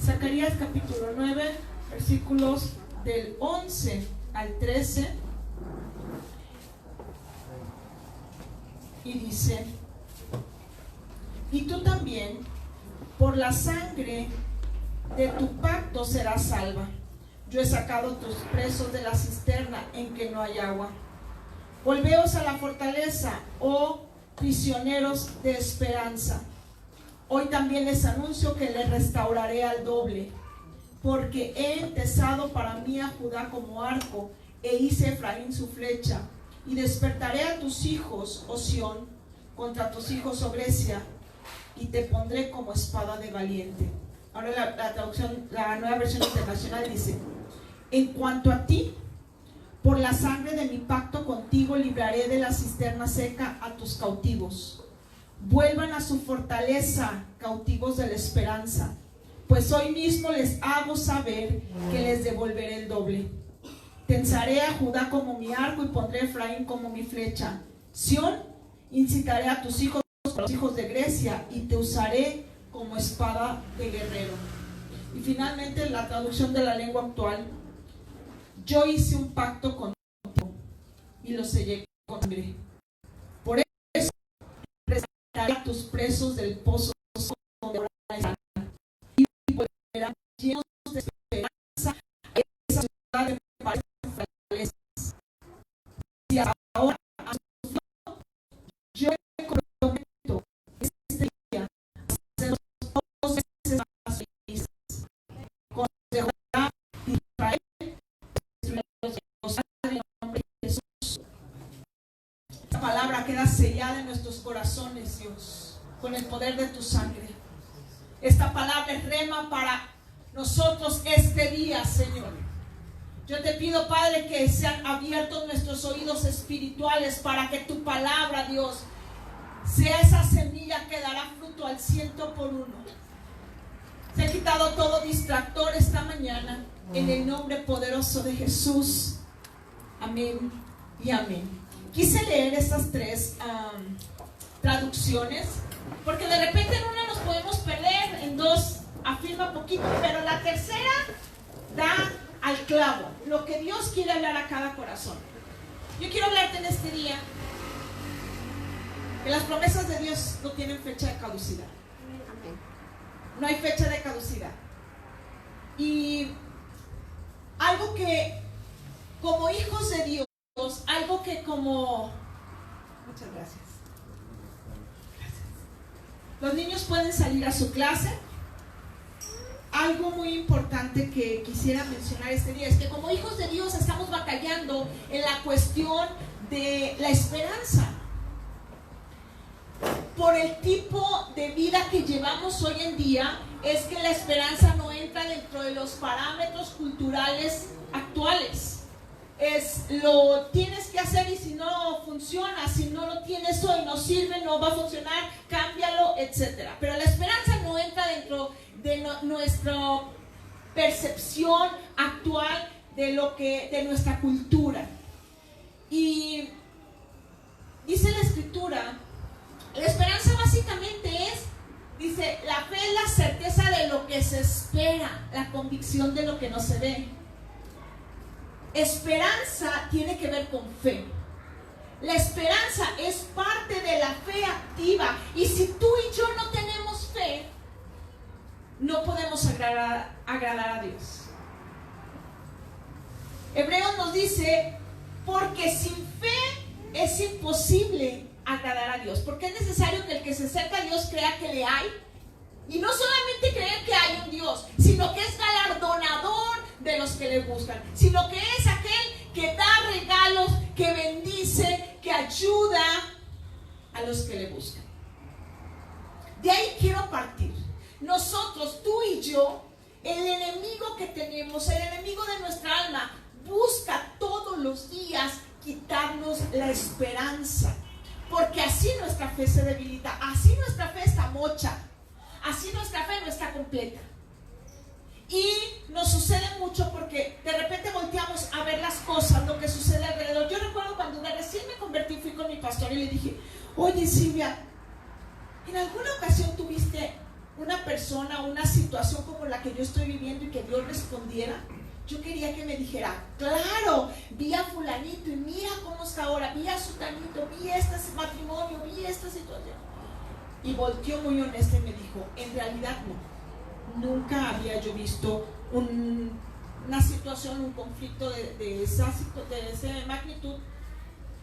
Zacarías capítulo 9, versículos del 11 al 13. Y dice: y tú también, por la sangre de tu pacto serás salva. Yo he sacado tus presos de la cisterna en que no hay agua. Volveos a la fortaleza, oh prisioneros de esperanza. Hoy también les anuncio que les restauraré al doble, porque he entesado para mí a Judá como arco, e hice a Efraín su flecha. Y despertaré a tus hijos, oh Sión, contra tus hijos, oh Grecia, y te pondré como espada de valiente. Ahora la traducción, la Nueva Versión Internacional dice: en cuanto a ti, por la sangre de mi pacto contigo libraré de la cisterna seca a tus cautivos. Vuelvan a su fortaleza, cautivos de la esperanza, pues hoy mismo les hago saber que les devolveré el doble. Tensaré a Judá como mi arco y pondré a Efraín como mi flecha. Sión, incitaré a tus hijos, a los hijos de Grecia, y te usaré como espada de guerrero. Y finalmente la traducción de la lengua actual: yo hice un pacto contigo y lo sellé con sangre. Por eso rescataré a tus presos del pozo donde ahora están, y volverán llenos de esperanza a esa ciudad de fortalezas. Y ahora a su lado, yo me comprometo este día a hacerlos 2 veces más felices. Con Judá y Israel, en nombre de Jesús. Esta palabra queda sellada en nuestros corazones, Dios, con el poder de tu sangre. Esta palabra es rema para nosotros este día, Señor. Yo te pido, Padre, que sean abiertos nuestros oídos espirituales para que tu palabra, Dios, sea esa semilla que dará fruto al 100%. Se ha quitado todo distractor esta mañana, en el nombre poderoso de Jesús. Amén y amén. Quise leer estas 3 traducciones, porque de repente en una nos podemos perder, en 2 afirma poquito, pero la tercera da al clavo lo que Dios quiere hablar a cada corazón. Yo quiero hablarte en este día que las promesas de Dios no tienen fecha de caducidad. No hay fecha de caducidad. Y algo que como hijos de Dios, algo que como... Muchas gracias. Los niños pueden salir a su clase. Algo muy importante que quisiera mencionar este día es que como hijos de Dios estamos batallando en la cuestión de la esperanza. Por el tipo de vida que llevamos hoy en día, es que la esperanza no entra dentro de los parámetros culturales actuales. Lo tienes que hacer, y si no funciona, si no lo tienes hoy, no sirve, no va a funcionar, cámbialo, etc. Pero la esperanza no entra dentro de nuestra percepción actual de nuestra cultura. Y dice la Escritura, la esperanza básicamente dice, la fe es la certeza de lo que se espera, la convicción de lo que no se ve. Esperanza tiene que ver con fe. La esperanza es parte de la fe activa, y si tú y yo no tenemos fe, no podemos agradar a Dios. Hebreos nos dice, porque sin fe es imposible agradar a Dios, porque es necesario que el que se acerca a Dios crea que le hay, y no solamente creer que hay un Dios, sino que es galardonador de los que le buscan, sino que es aquel que da regalos, que bendice, que ayuda a los que le buscan. De ahí quiero partir. Nosotros, tú y yo, el enemigo que tenemos, el enemigo de nuestra alma, busca todos los días quitarnos la esperanza, porque así nuestra fe se debilita, así nuestra fe está mocha, así nuestra fe no está completa. Y nos sucede mucho porque de repente volteamos a ver las cosas, lo que sucede alrededor. Yo recuerdo cuando recién me convertí, fui con mi pastor y le dije, oye Silvia, ¿en alguna ocasión tuviste una persona, una situación como la que yo estoy viviendo y que Dios respondiera, yo quería que me dijera, claro, vi a fulanito y mira cómo está ahora, vi a sutanito, vi este matrimonio, vi esta situación. Y volteó muy honesta y me dijo, en realidad no, nunca había yo visto una situación, un conflicto de esa magnitud,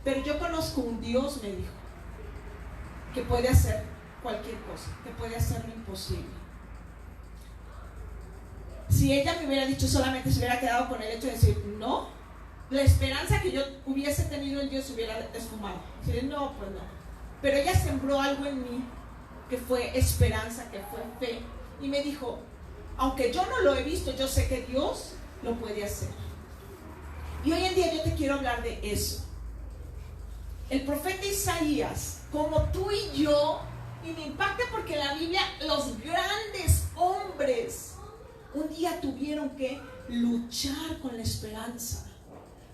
pero yo conozco un Dios, me dijo, que puede hacer cualquier cosa, que puede hacer lo imposible. Si ella me hubiera dicho, solamente se hubiera quedado con el hecho de decir no, la esperanza que yo hubiese tenido en Dios se hubiera esfumado. Decir, no, pues no. Pero ella sembró algo en mí que fue esperanza, que fue fe, y me dijo, aunque yo no lo he visto, yo sé que Dios lo puede hacer. Y hoy en día yo te quiero hablar de eso. El profeta Isaías, como tú y yo, y me impacta porque en la Biblia los grandes hombres un día tuvieron que luchar con la esperanza,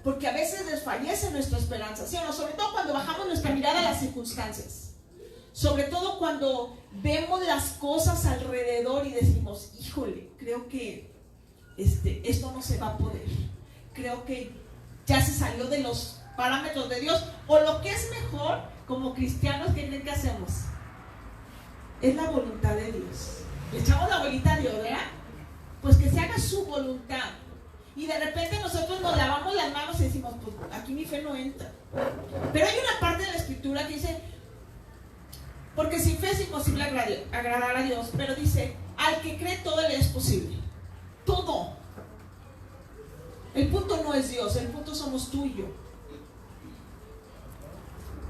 porque a veces desfallece nuestra esperanza, ¿sí o no? Sobre todo cuando bajamos nuestra mirada a las circunstancias, sobre todo cuando vemos las cosas alrededor y decimos, híjole, creo que esto no se va a poder, creo que ya se salió de los parámetros de Dios, o lo que es mejor, como cristianos, ¿qué creen que hacemos? Es la voluntad de Dios. Le echamos la bolita a Dios, ¿verdad? Pues que se haga su voluntad. Y de repente nosotros nos lavamos las manos y decimos, pues aquí mi fe no entra. Pero hay una parte de la escritura que dice, porque sin fe es imposible agradar a Dios, pero dice, al que cree todo le es posible. Todo. El punto no es Dios, el punto somos tú y yo.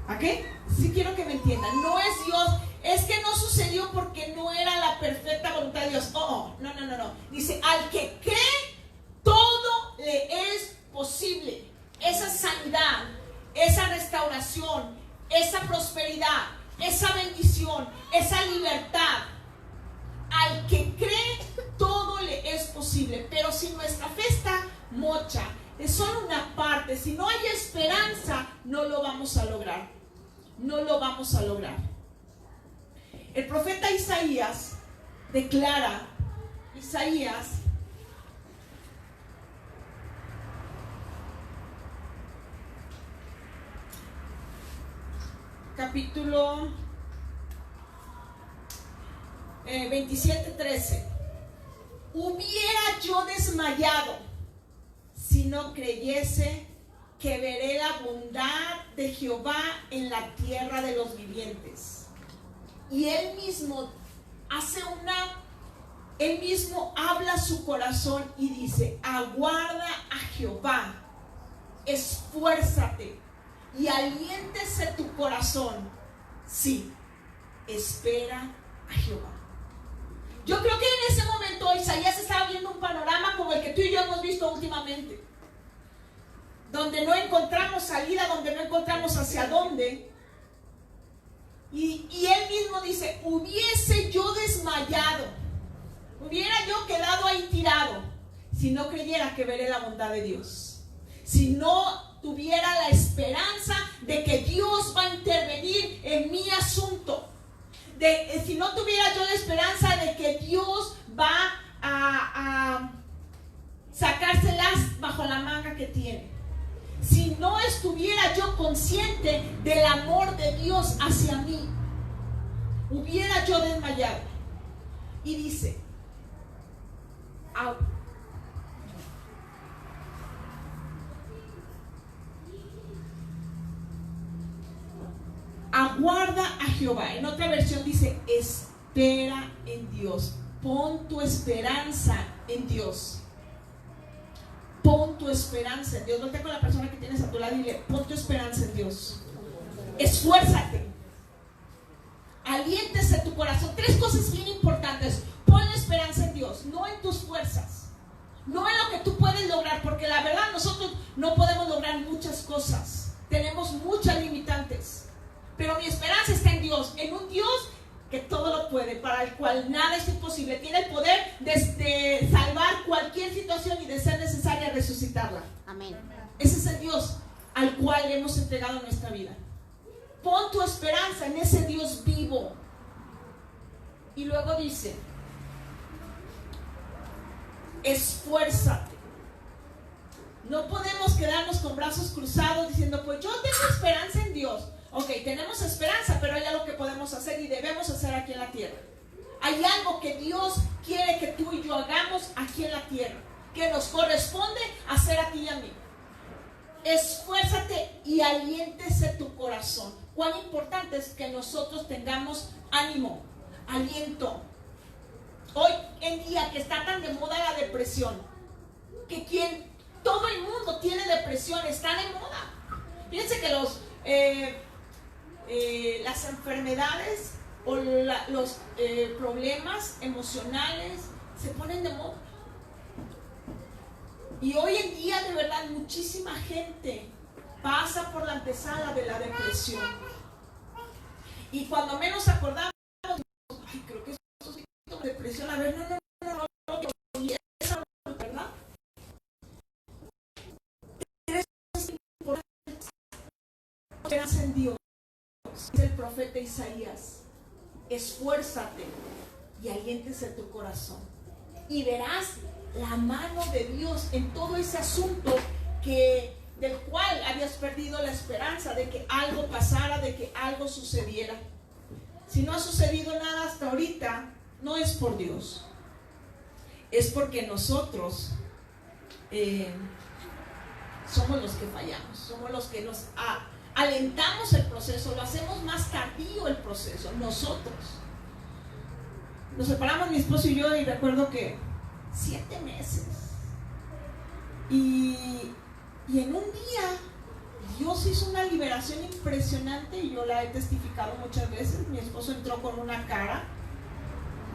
¿A qué? Sí quiero que me entiendan. No es Dios, es que no sucedió porque no era la perfecta voluntad de Dios. No. Dice, al que cree, todo le es posible. Esa sanidad, esa restauración, esa prosperidad, esa bendición, esa libertad. Al que cree, todo le es posible. Pero si nuestra fe está mocha, es solo una parte, si no hay esperanza, no lo vamos a lograr. No lo vamos a lograr. El profeta Isaías declara, Isaías capítulo 27:13. Hubiera yo desmayado si no creyese que veré la bondad de Jehová en la tierra de los vivientes. Y él mismo habla su corazón y dice, aguarda a Jehová, esfuérzate y aliéntese tu corazón. Sí, espera a Jehová. Yo creo que en ese momento Isaías estaba viendo un panorama como el que tú y yo hemos visto últimamente, donde no encontramos salida, donde no encontramos hacia dónde. Y él mismo dice, hubiese yo desmayado, hubiera yo quedado ahí tirado, si no creyera que veré la bondad de Dios, si no tuviera la esperanza de que Dios va a intervenir en mi asunto, si no tuviera yo la esperanza de que Dios va a sacárselas bajo la manga que tiene, si no estuviera yo consciente del amor de Dios hacia mí, hubiera yo desmayado. Y dice, aguarda a Jehová. En otra versión dice, espera en Dios. Pon tu esperanza en Dios. Pon tu esperanza en Dios. Voltea con la persona que tienes a tu lado y dile, pon tu esperanza en Dios. Esfuérzate. Aliéntese tu corazón. 3 cosas bien importantes. Pon la esperanza en Dios, no en tus fuerzas, no en lo que tú puedes lograr, porque la verdad nosotros no podemos lograr muchas cosas. Tenemos muchas limitantes. Pero mi esperanza está en Dios, en un Dios que todo lo puede, para el cual nada es imposible. Tiene el poder de salvar cualquier situación y, de ser necesaria, resucitarla. Amén. Ese es el Dios al cual le hemos entregado nuestra vida. Pon tu esperanza en ese Dios vivo. Y luego dice, esfuérzate. No podemos quedarnos con brazos cruzados diciendo, pues yo tengo esperanza en Dios. Ok, tenemos esperanza, pero hay algo que podemos hacer y debemos hacer aquí en la tierra. Hay algo que Dios quiere que tú y yo hagamos aquí en la tierra, que nos corresponde hacer a ti y a mí. Esfuérzate y aliéntese tu corazón. Cuán importante es que nosotros tengamos ánimo, aliento. Hoy en día que está tan de moda la depresión, que todo el mundo tiene depresión, está de moda. Fíjense que las enfermedades o los problemas emocionales se ponen de moda. Y hoy en día, de verdad, muchísima gente pasa por la antesala de la depresión. Y cuando menos acordamos, ay, creo que eso es depresión. A ver, no, y esa, ¿verdad? Es importante. Esperanza en Dios. Dice el profeta Isaías: esfuérzate y aliéntese tu corazón, y verás la mano de Dios en todo ese asunto del cual habías perdido la esperanza de que algo pasara, de que algo sucediera. Si no ha sucedido nada hasta ahorita, no es por Dios, es porque nosotros somos los que fallamos, somos los que nos alentamos el proceso, lo hacemos más tardío el proceso. Nosotros nos separamos, mi esposo y yo, y recuerdo que 7 meses. Y en un día Dios hizo una liberación impresionante, y yo la he testificado muchas veces. Mi esposo entró con una cara,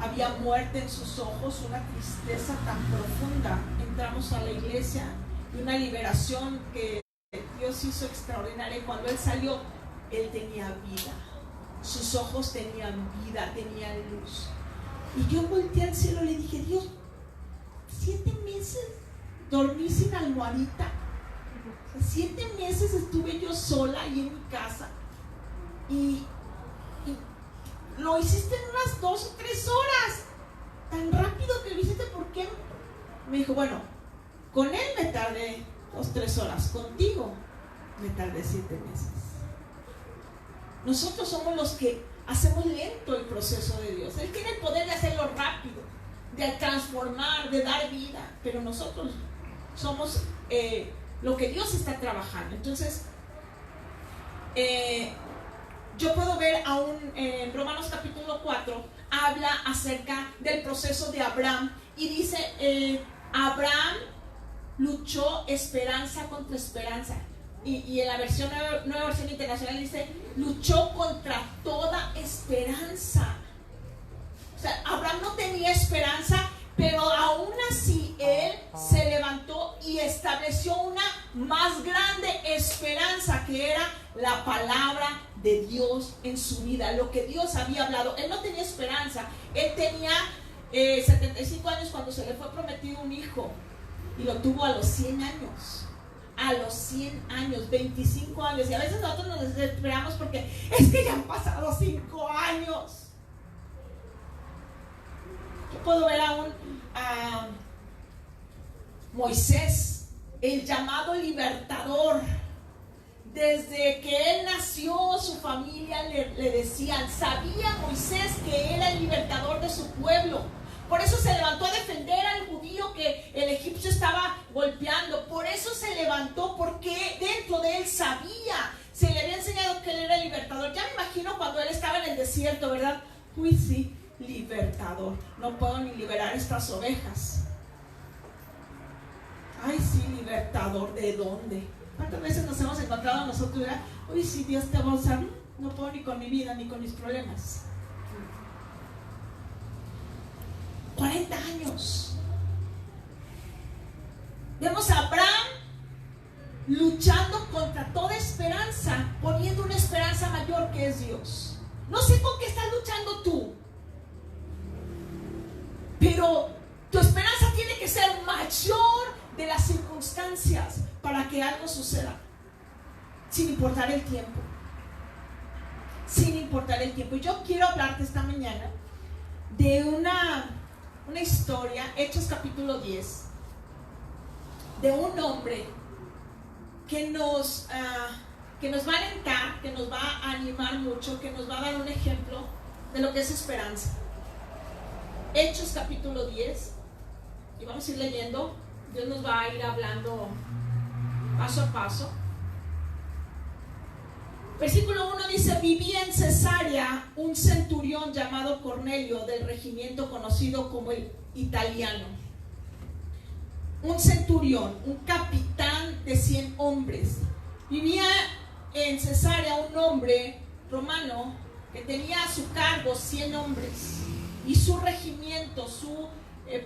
había muerte en sus ojos, una tristeza tan profunda. Entramos a la iglesia y una liberación que Dios hizo extraordinaria. Y cuando él salió, él tenía vida, sus ojos tenían vida, tenían luz. Y yo volteé al cielo y le dije: Dios, 7 meses dormí sin almohadita, 7 meses estuve yo sola ahí en mi casa, y lo hiciste en unas 2 o 3 horas, tan rápido que lo hiciste. ¿Por qué? Me dijo: bueno, con él me tardé 2 o 3 horas, contigo me tardé 7 meses. Nosotros somos los que hacemos lento el proceso de Dios. Él tiene el poder de hacerlo rápido, de transformar, de dar vida, pero nosotros somos lo que Dios está trabajando. Entonces, yo puedo ver aún en Romanos capítulo 4, habla acerca del proceso de Abraham, y dice, Abraham luchó esperanza contra esperanza. Y en la nueva versión internacional dice: luchó contra toda esperanza. O sea, Abraham no tenía esperanza, pero aún así él se levantó y estableció una más grande esperanza, que era la palabra de Dios en su vida, lo que Dios había hablado. Él no tenía esperanza. Él tenía 75 años cuando se le fue prometido un hijo, y lo tuvo a los 100 años. A los 100 años, 25 años. Y a veces nosotros nos desesperamos porque es que ya han pasado 5 años. Yo puedo ver aún a Moisés, el llamado libertador. Desde que él nació, su familia le decían, sabía Moisés que era el libertador de su pueblo. Por eso se levantó a defender al judío que el egipcio estaba golpeando. Por eso se levantó, porque dentro de él sabía, se le había enseñado que él era el libertador. Ya me imagino cuando él estaba en el desierto, ¿verdad? Uy, sí, libertador. No puedo ni liberar estas ovejas. Ay, sí, libertador, ¿de dónde? ¿Cuántas veces nos hemos encontrado nosotros, ¿verdad? Uy, sí, Dios te va a usar. No puedo ni con mi vida, ni con mis problemas. 40 años. Vemos a Abraham luchando contra toda esperanza, poniendo una esperanza mayor, que es Dios. No sé con qué estás luchando tú, pero tu esperanza tiene que ser mayor de las circunstancias para que algo suceda, sin importar el tiempo. Sin importar el tiempo. Yo quiero hablarte esta mañana de una una historia, Hechos capítulo 10, de un hombre que nos va a alentar, que nos va a animar mucho, que nos va a dar un ejemplo de lo que es esperanza. Hechos capítulo 10, y vamos a ir leyendo. Dios nos va a ir hablando paso a paso. Versículo 1 dice: vivía en Cesarea un centurión llamado Cornelio, del regimiento conocido como el Italiano. Un centurión, un capitán de 100 hombres. Vivía en Cesarea un hombre romano que tenía a su cargo 100 hombres, y su regimiento, su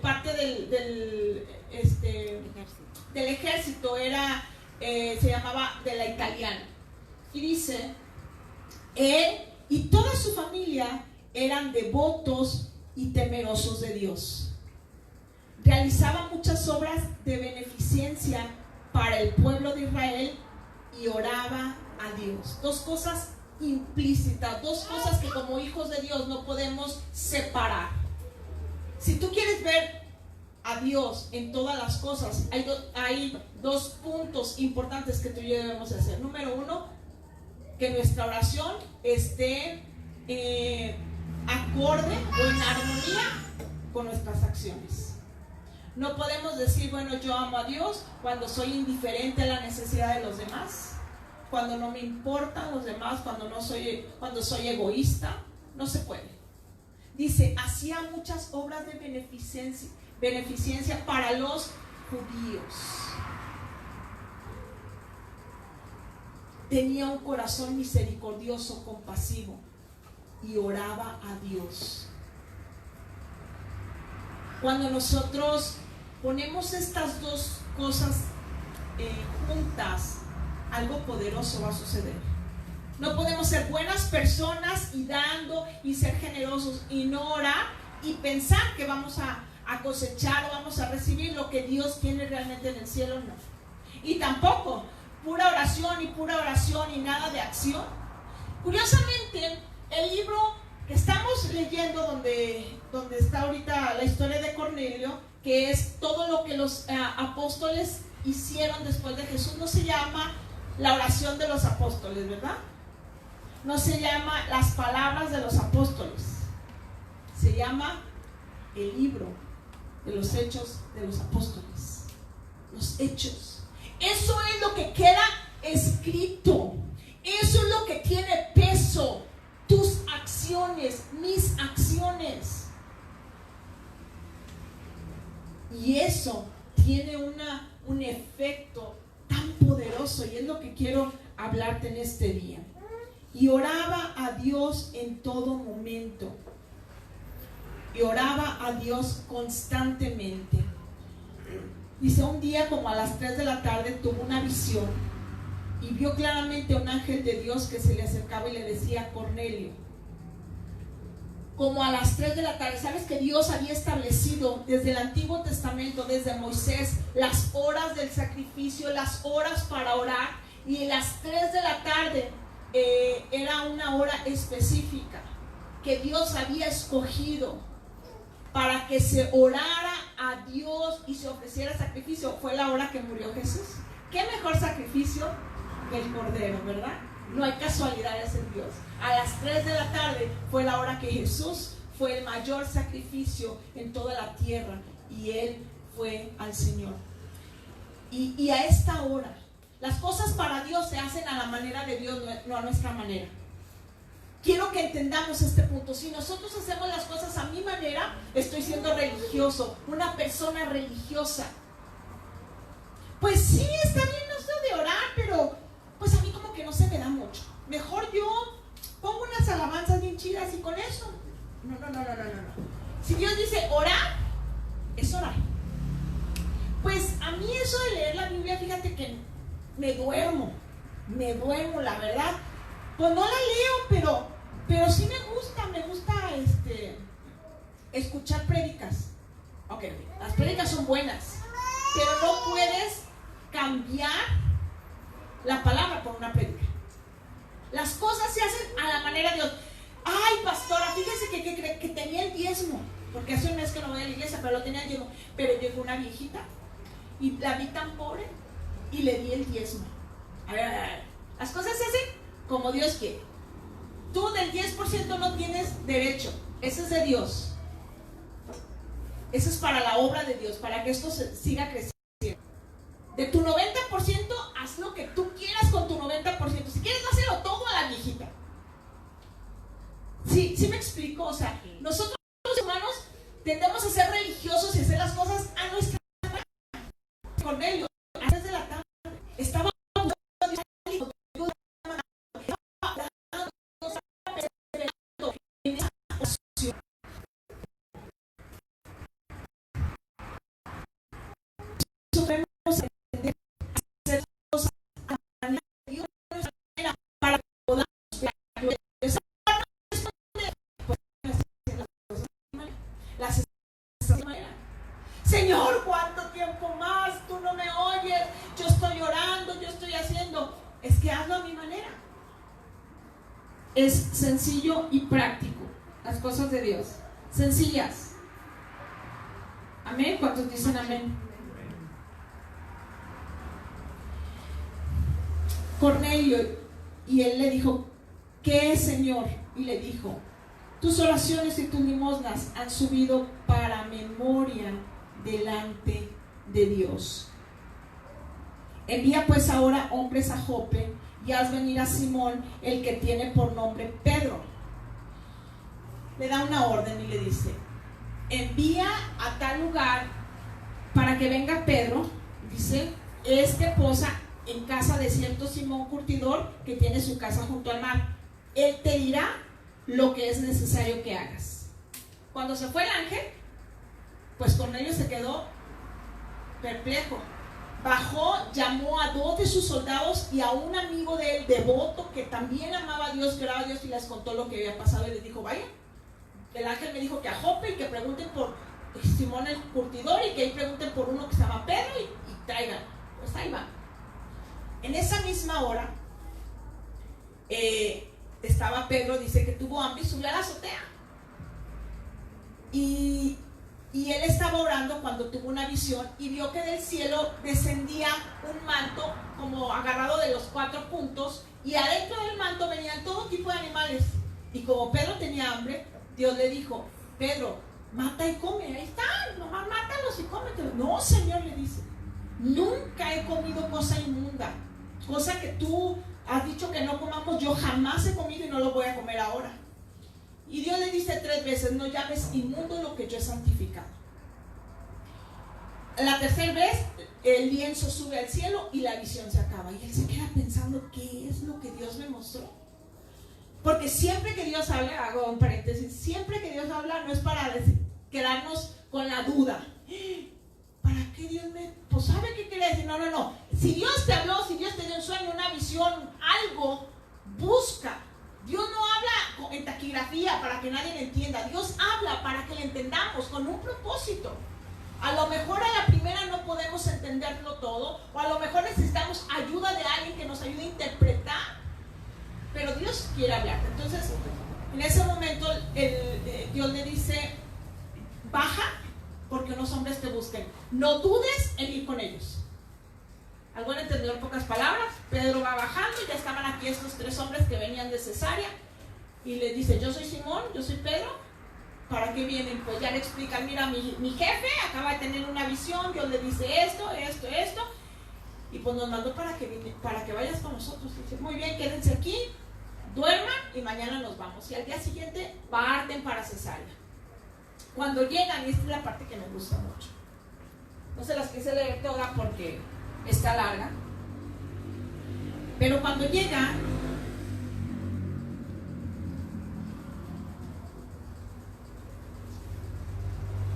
parte del ejército era, se llamaba de la Italiana. Y dice, él y toda su familia eran devotos y temerosos de Dios. Realizaba muchas obras de beneficencia para el pueblo de Israel y oraba a Dios. Dos cosas implícitas, dos cosas que como hijos de Dios no podemos separar. Si tú quieres ver a Dios en todas las cosas, hay dos puntos importantes que tú y yo debemos hacer. Número uno, que nuestra oración esté acorde o en armonía con nuestras acciones. No podemos decir, bueno, yo amo a Dios cuando soy indiferente a la necesidad de los demás, cuando no me importan los demás, cuando soy egoísta. No se puede. Dice, hacía muchas obras de beneficencia para los judíos. Tenía un corazón misericordioso, compasivo, y oraba a Dios. Cuando nosotros ponemos estas dos cosas juntas, algo poderoso va a suceder. No podemos ser buenas personas y dando y ser generosos y no orar y pensar que vamos a cosechar o vamos a recibir lo que Dios tiene realmente en el cielo. No. Y tampoco pura oración y nada de acción. Curiosamente, el libro que estamos leyendo, donde está ahorita la historia de Cornelio, que es todo lo que los apóstoles hicieron después de Jesús, no se llama la oración de los apóstoles, ¿verdad? No se llama las palabras de los apóstoles, se llama el libro de los hechos de los apóstoles, los hechos. Eso es lo que queda escrito, eso es lo que tiene peso, tus acciones, mis acciones. Y eso tiene un efecto tan poderoso, y es lo que quiero hablarte en este día. Y oraba a Dios en todo momento, y oraba a Dios constantemente. Dice, un día como a las 3 de la tarde tuvo una visión y vio claramente a un ángel de Dios que se le acercaba y le decía, Cornelio. Como a las 3 de la tarde. Sabes que Dios había establecido desde el Antiguo Testamento, desde Moisés, las horas del sacrificio, las horas para orar, y las 3 de la tarde era una hora específica que Dios había escogido para que se orara a Dios y se ofreciera sacrificio. Fue la hora que murió Jesús. ¿Qué mejor sacrificio que el Cordero, verdad? No hay casualidades en Dios. A las 3 de la tarde fue la hora que Jesús fue el mayor sacrificio en toda la tierra, y Él fue al Señor. Y a esta hora, las cosas para Dios se hacen a la manera de Dios, no a nuestra manera. Quiero que entendamos este punto. Si nosotros hacemos las cosas a mi manera, estoy siendo religioso, una persona religiosa. Pues sí, está bien esto de orar, pero pues a mí como que no se me da mucho. Mejor yo pongo unas alabanzas bien chidas y con eso. No. Si Dios dice orar, es orar. Pues a mí eso de leer la Biblia, fíjate que me duermo, la verdad. Pues no la leo, pero sí me gusta escuchar prédicas. Ok, las prédicas son buenas, pero no puedes cambiar la palabra por una prédica. Las cosas se hacen a la manera de Dios. Ay, pastora, fíjese que tenía el diezmo. porque hace un mes que no voy a la iglesia, pero lo tenía lleno. Pero llegó una viejita y la vi tan pobre y le di el diezmo. A ver, las cosas se hacen como Dios quiere. Tú del 10% no tienes derecho, ese es de Dios. Eso es para la obra de Dios, para que esto siga creciendo. De tu 90%, haz lo que tú quieras con tu 90%. Si quieres, dáselo todo a la viejita. Sí, sí me explico. O sea, nosotros los humanos tendemos a ser religiosos y hacer las cosas a nuestra manera. Cornelio, antes de la tarde, estaba Señor, ¿cuánto tiempo más? Tú no me oyes, yo estoy orando, yo estoy haciendo. Es que hazlo a mi manera. Es sencillo y práctico. Las cosas de Dios, sencillas. Amén. ¿Cuántos dicen amén? Cornelio, y él le dijo, ¿qué es, Señor? Y le dijo, tus oraciones y tus limosnas han subido para memoria delante de Dios. Envía pues ahora hombres a Jope y haz venir a Simón, el que tiene por nombre Pedro. Le da una orden y le dice, envía a tal lugar para que venga Pedro, dice, que posa en casa de cierto Simón curtidor que tiene su casa junto al mar. Él te dirá lo que es necesario que hagas. Cuando se fue el ángel, pues Cornelio se quedó perplejo. Bajó, llamó a 2 de sus soldados y a un amigo de él, devoto, que también amaba a Dios, creaba a Dios, y les contó lo que había pasado y les dijo, vaya, el ángel me dijo que a Jope y que pregunten por Simón el curtidor y que ahí pregunten por uno que se llama Pedro y traigan. Pues ahí va. En esa misma hora estaba Pedro, dice que tuvo hambre y subió a la azotea. Y él estaba orando cuando tuvo una visión y vio que del cielo descendía un manto como agarrado de los 4 puntos, y adentro del manto venían todo tipo de animales. Y como Pedro tenía hambre, Dios le dijo, Pedro, mata y come, ahí están, nomás mátalos y cómetelos. No, Señor, le dice, nunca he comido cosa inmunda, cosa que tú has dicho que no comamos, yo jamás he comido y no lo voy a comer ahora. Y Dios le dice 3 veces, no llames inmundo lo que yo he santificado. La tercera vez, el lienzo sube al cielo y la visión se acaba. Y él se queda pensando, ¿qué es lo que Dios me mostró? Porque siempre que Dios habla, hago un paréntesis, siempre que Dios habla no es para quedarnos con la duda. ¿Para qué Dios me...? Pues ¿sabe qué quiere decir? No, no, no. Si Dios te habló, si Dios te dio un sueño, una visión, algo, busca. Dios no habla en taquigrafía para que nadie le entienda. Dios habla para que le entendamos con un propósito. A lo mejor a la primera no podemos entenderlo todo, o a lo mejor necesitamos ayuda de alguien que nos ayude a interpretar, pero Dios quiere hablar. Entonces, en ese momento Dios le dice, baja porque unos hombres te busquen, no dudes en ir con ellos. Algo en entender pocas palabras. Pedro va bajando y ya estaban aquí estos 3 hombres que venían de Cesarea, y le dice, yo soy Simón, yo soy Pedro. ¿Para qué vienen? Pues ya le explican, mira, mi jefe acaba de tener una visión, Dios le dice esto, y pues nos mandó para que vayas con nosotros. Y dice, muy bien, quédense aquí, duerman y mañana nos vamos. Y al día siguiente parten para Cesarea. Cuando llegan, y esta es la parte que me gusta mucho, no se las quise leer toda porque está larga, pero cuando llegan,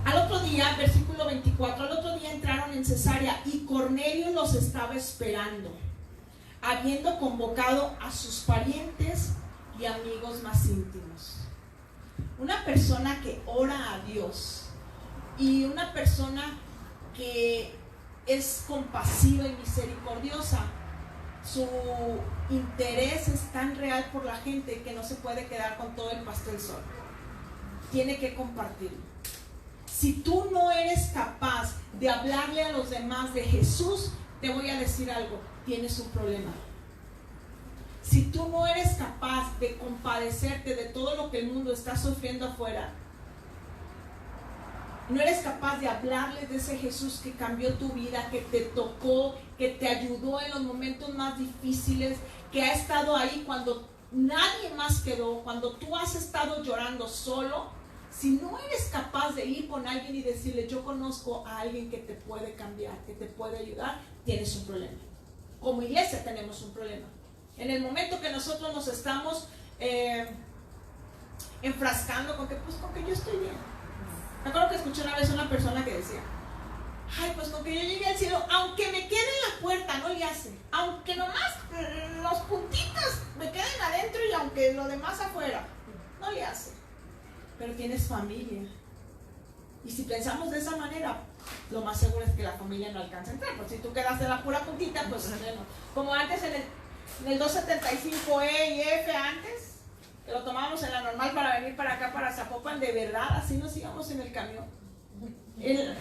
al otro día, versículo 24, al otro día entraron en Cesarea y Cornelio los estaba esperando, habiendo convocado a sus parientes y amigos más íntimos. Una persona que ora a Dios y una persona que es compasiva y misericordiosa, su interés es tan real por la gente que no se puede quedar con todo el pastel solo. Tiene que compartirlo. Si tú no eres capaz de hablarle a los demás de Jesús, te voy a decir algo, tienes un problema. Si tú no eres capaz de compadecerte de todo lo que el mundo está sufriendo afuera, no eres capaz de hablarles de ese Jesús que cambió tu vida, que te tocó, que te ayudó en los momentos más difíciles, que ha estado ahí cuando nadie más quedó, cuando tú has estado llorando solo. Si no eres capaz de ir con alguien y decirle, yo conozco a alguien que te puede cambiar, que te puede ayudar, tienes un problema. Como iglesia tenemos un problema. En el momento que nosotros nos estamos enfrascando con que yo estoy bien. Me acuerdo que escuché una vez una persona que decía, ay, pues con que yo llegue al cielo, aunque me quede en la puerta, no le hace. Aunque nomás los puntitos me queden adentro y aunque lo demás afuera, no le hace. Pero tienes familia. Y si pensamos de esa manera, lo más seguro es que la familia no alcanza a entrar. Porque si tú quedas en la pura puntita, pues bueno, como antes en el 275E y F antes, que lo tomábamos en la normal para venir para acá, para Zapopan, de verdad, así nos íbamos en el camión. El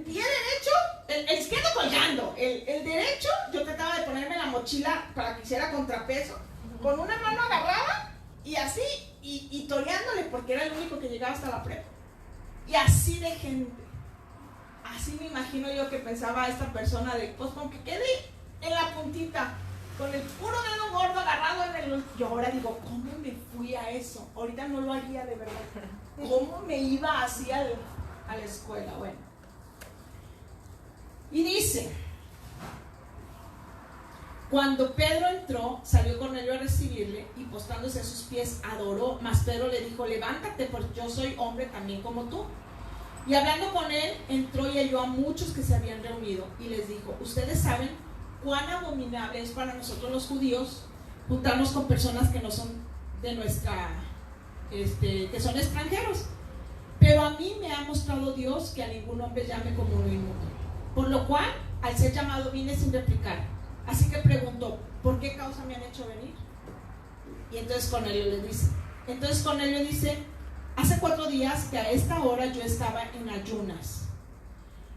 pie derecho, el izquierdo colgando, el derecho, yo trataba de ponerme la mochila para que hiciera contrapeso, con una mano agarrada y así, y toreándole, porque era el único que llegaba hasta la prepa. Y así de gente. Así me imagino yo que pensaba esta persona de, pues con que quede en la puntita, con el puro dedo gordo agarrado en el... Yo ahora digo, ¿cómo me fui a eso? Ahorita no lo haría de verdad. ¿Cómo me iba así a la escuela? Bueno. Y dice, cuando Pedro entró, salió Cornelio a recibirle y postrándose a sus pies adoró, mas Pedro le dijo, levántate, porque yo soy hombre también como tú. Y hablando con él, entró y halló a muchos que se habían reunido y les dijo, ustedes saben cuán abominable es para nosotros los judíos juntarnos con personas que no son de nuestra, que son extranjeros. Pero a mí me ha mostrado Dios que a ningún hombre llame como uno inmundo. Por lo cual, al ser llamado, vine sin replicar. Así que preguntó, ¿por qué causa me han hecho venir? Y entonces Cornelio dice, hace 4 días que a esta hora yo estaba en ayunas.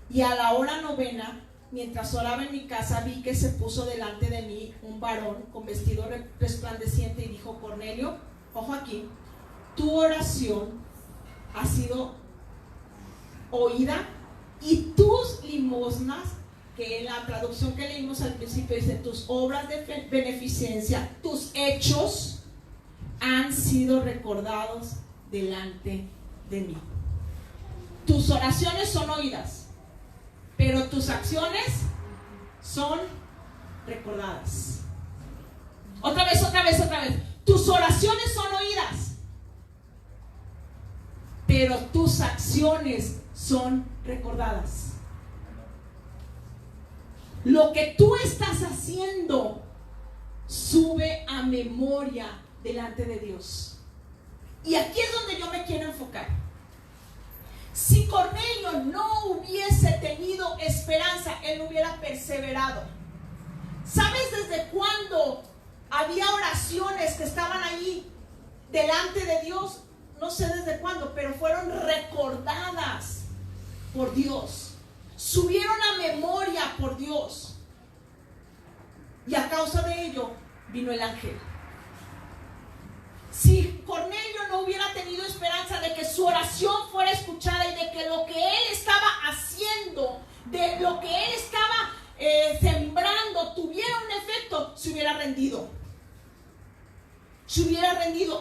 Y a la hora 9, mientras oraba en mi casa, vi que se puso delante de mí un varón con vestido resplandeciente y dijo, Cornelio, ojo aquí, tu oración ha sido oída y tus limosnas, que en la traducción que leímos al principio dice, tus obras de beneficencia, tus hechos han sido recordados delante de mí. Tus oraciones son oídas, pero tus acciones son recordadas. Otra vez. Tus oraciones son oídas, pero tus acciones son recordadas. Lo que tú estás haciendo sube a memoria delante de Dios. Y aquí es donde yo me quiero enfocar. Si Cornelio no hubiese tenido esperanza, él no hubiera perseverado. ¿Sabes desde cuándo había oraciones que estaban ahí delante de Dios? No sé desde cuándo, pero fueron recordadas por Dios. Subieron a memoria por Dios. Y a causa de ello vino el ángel. Si Cornelio no hubiera tenido esperanza de que su oración fuera escuchada y de que lo que él estaba haciendo, de lo que él estaba sembrando, tuviera un efecto, se hubiera rendido.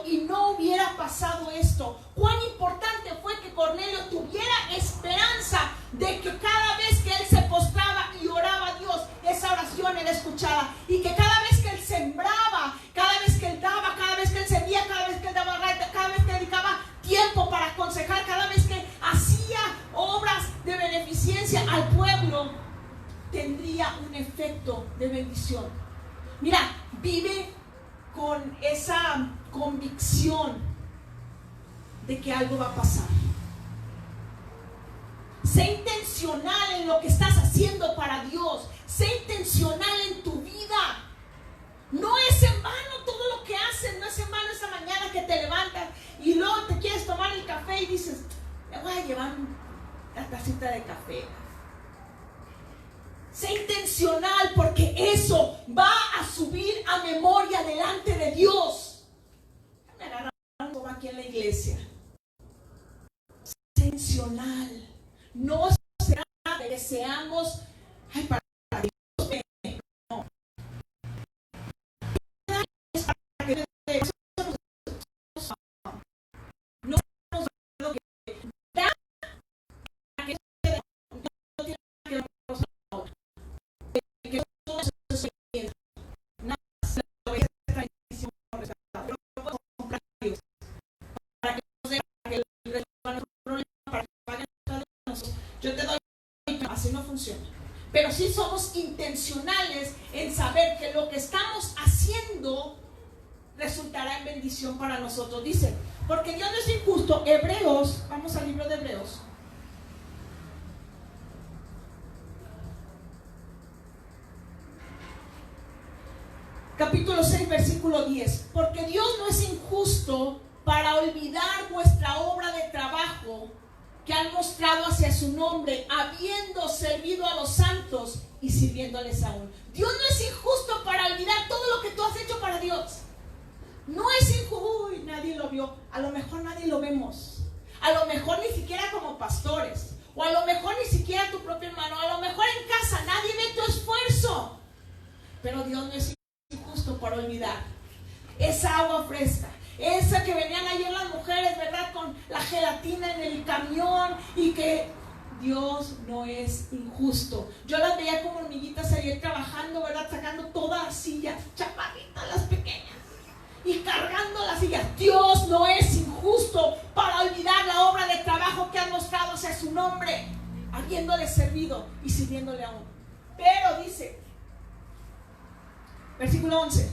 Y no hubiera pasado esto. Cuán importante fue que Cornelio tuviera esperanza de que cada vez que él se postraba y oraba a Dios, esa oración era escuchada, y que cada vez que él sembraba, cada vez que él daba, cada vez que él servía, cada vez que él daba, cada vez que dedicaba tiempo para aconsejar, cada vez que hacía obras de beneficencia al pueblo, tendría un efecto de bendición. Mira, vive con esa convicción de que algo va a pasar. Sé intencional en lo que estás haciendo para Dios. Sé intencional en tu vida. No es en vano todo lo que haces. No es en vano esa mañana que te levantas y luego te quieres tomar el café y dices, me voy a llevar tacita de café. Sé intencional, porque eso va a subir a memoria delante de Dios. Me agarraron como aquí en la iglesia. Sé intencional. No será de que seamos, ay, para Dios, no. No estamos hablando que da que no tiene que ver con que todo eso se nada, la voy a hacer tradición no puedo comprar a Dios para que no sea que el problema para que paguen nosotros. Yo te doy, así no funciona. Pero sí somos intencionales en saber que lo que estamos haciendo resultará en bendición para nosotros. Dice, porque Dios no es injusto. Hebreos, vamos al libro de Hebreos. Capítulo 6, versículo 10. Porque Dios no es injusto para olvidar vuestra obra de trabajo que han mostrado hacia su nombre, habiendo servido a los santos y sirviéndoles aún. Dios no es injusto para olvidar todo lo que tú has hecho para Dios. No es injusto. Uy, nadie lo vio. A lo mejor nadie lo vemos. A lo mejor ni siquiera como pastores. O a lo mejor ni siquiera tu propio hermano. A lo mejor en casa nadie ve tu esfuerzo. Pero Dios no es injusto para olvidar esa agua fresca. Esa que venían ayer las mujeres, ¿verdad? Con la gelatina en el camión. Y que Dios no es injusto. Yo las veía como hormiguitas ayer trabajando, ¿verdad? Sacando todas las sillas, chaparritas, las pequeñas, y cargando las sillas. Dios no es injusto para olvidar la obra de trabajo que han mostrado hacia su nombre, habiéndole servido y sirviéndole aún. Pero dice, versículo 11.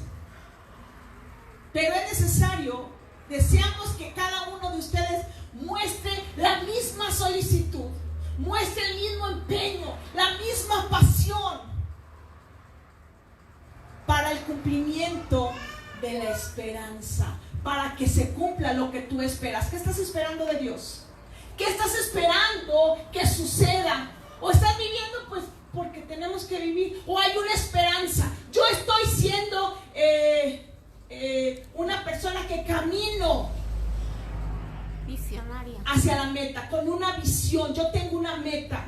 Pero es necesario, deseamos que cada uno de ustedes muestre la misma solicitud, muestre el mismo empeño, la misma pasión para el cumplimiento de la esperanza, para que se cumpla lo que tú esperas. ¿Qué estás esperando de Dios? ¿Qué estás esperando que suceda? ¿O estás viviendo pues porque tenemos que vivir? ¿O hay una esperanza? Yo estoy siendo una persona que camino visionaria hacia la meta, con una visión. Yo tengo una meta.